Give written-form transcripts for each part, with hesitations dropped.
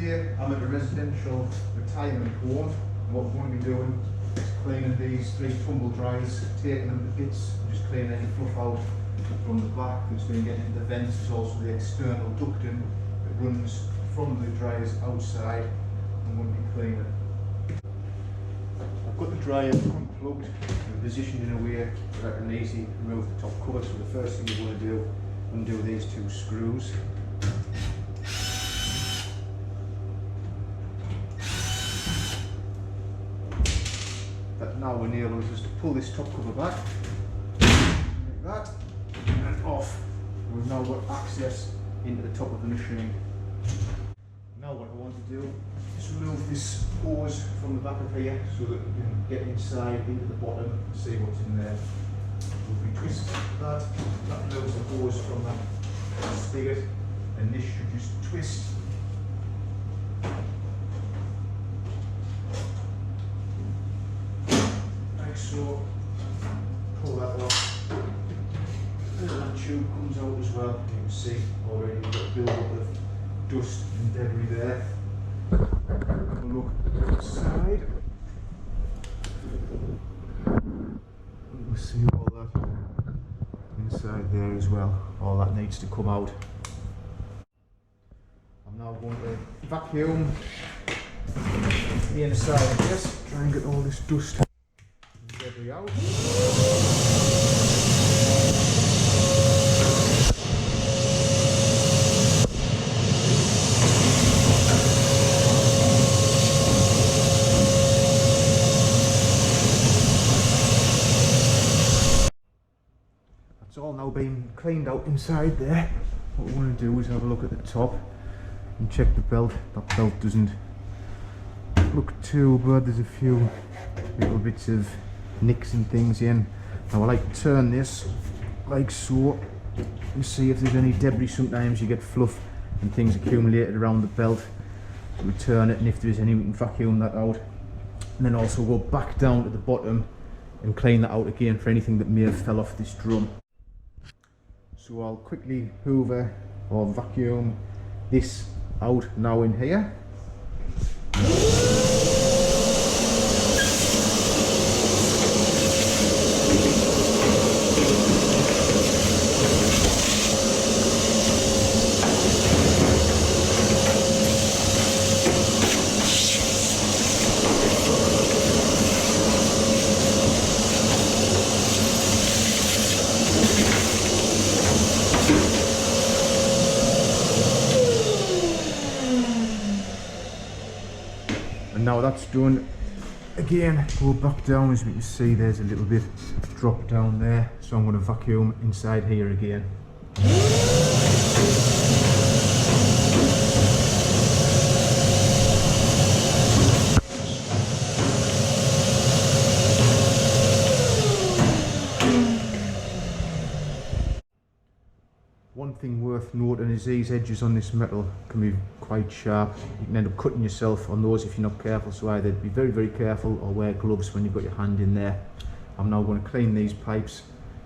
Today I'm at a residential retirement home. What we're going to be doing is cleaning these 3 tumble dryers, taking them to bits, just cleaning any fluff out from the back that's been getting into the vents. There's also the external ducting that runs from the dryers outside. I'm going to be cleaning. I've got the dryer unplugged and positioned in a way that I can easily remove the top cover. So the first thing you want to do, undo these 2 screws. That now enables us to pull this top cover back, like that, and off. We've now got access into the top of the machine. Now what I want to do is remove this hose from the back of here so that we can get inside into the bottom and see what's in there. If we twist that removes the hose from that spigot, and this should just twist. Like so. Pull that off. And that tube comes out as well. You can see already we've got a build up of dust and debris there. Have a look outside. We'll see all that inside there as well. All that needs to come out. I'm now going to vacuum the inside of this, try and get all this dust and debris out. It's all now been cleaned out inside there. What we want to do is have a look at the top and check the belt. That belt doesn't look too bad. There's a few little bits of nicks and things in. Now I like to turn this like so and see if there's any debris. Sometimes you get fluff and things accumulated around the belt. So we turn it, and if there's any we can vacuum that out. And then also go back down to the bottom and clean that out again for anything that may have fell off this drum. So I'll quickly hoover or vacuum this out now in here. Now that's done, again go back down. As we can see, there's a little bit drop down there, so I'm going to vacuum inside here again. One thing worth noting is these edges on this metal can be quite sharp. You can end up cutting yourself on those if you're not careful, so either be very, very careful or wear gloves when you've got your hand in there. I'm now going to clean these pipes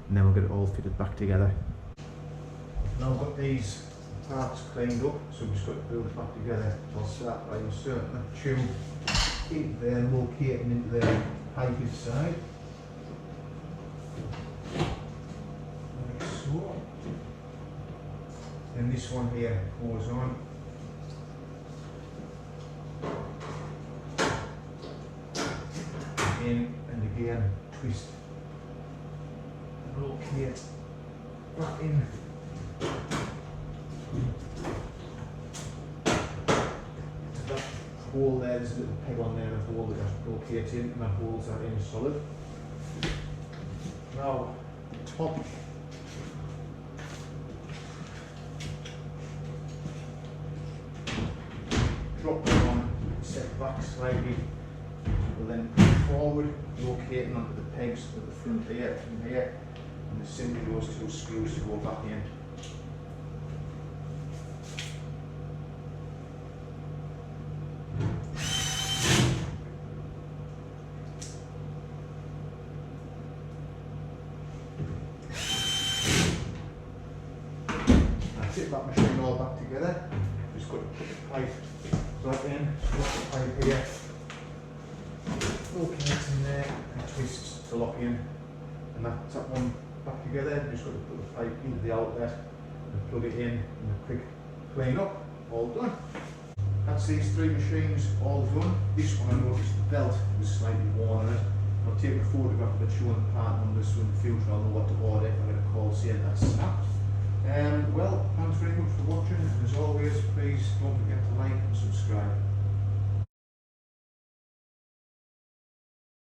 and then we'll get it all fitted back together. Now I've got these parts cleaned up, so we've just got to build it back together. So I'll start by inserting that tube into there and locating into the pipe inside. Like so. And this one here goes on. In and again, twist and locate back in. To that hole there, there's a little peg on there, a hole that locates in, and that holds that in solid. Now, top. Drop them on, set back slightly, we'll then push forward, locating onto the pegs at the front here, from here, and there's simply those 2 screws to go back in. Tip that machine all back together. Just got to put the pipe plug in, lock the pipe here. Okay, it's in there, and twists to lock in, and that's that one back together. Just got to put the pipe into the outlet and plug it in, and a quick clean up, all done. That's these 3 machines all done. This one I noticed the belt was slightly worn on it. I'll take a photograph of it showing the part numbers so in the future I'll know what to order if I get a call saying that's snapped. Well, thanks very much for watching, and as always, please don't forget to like and subscribe.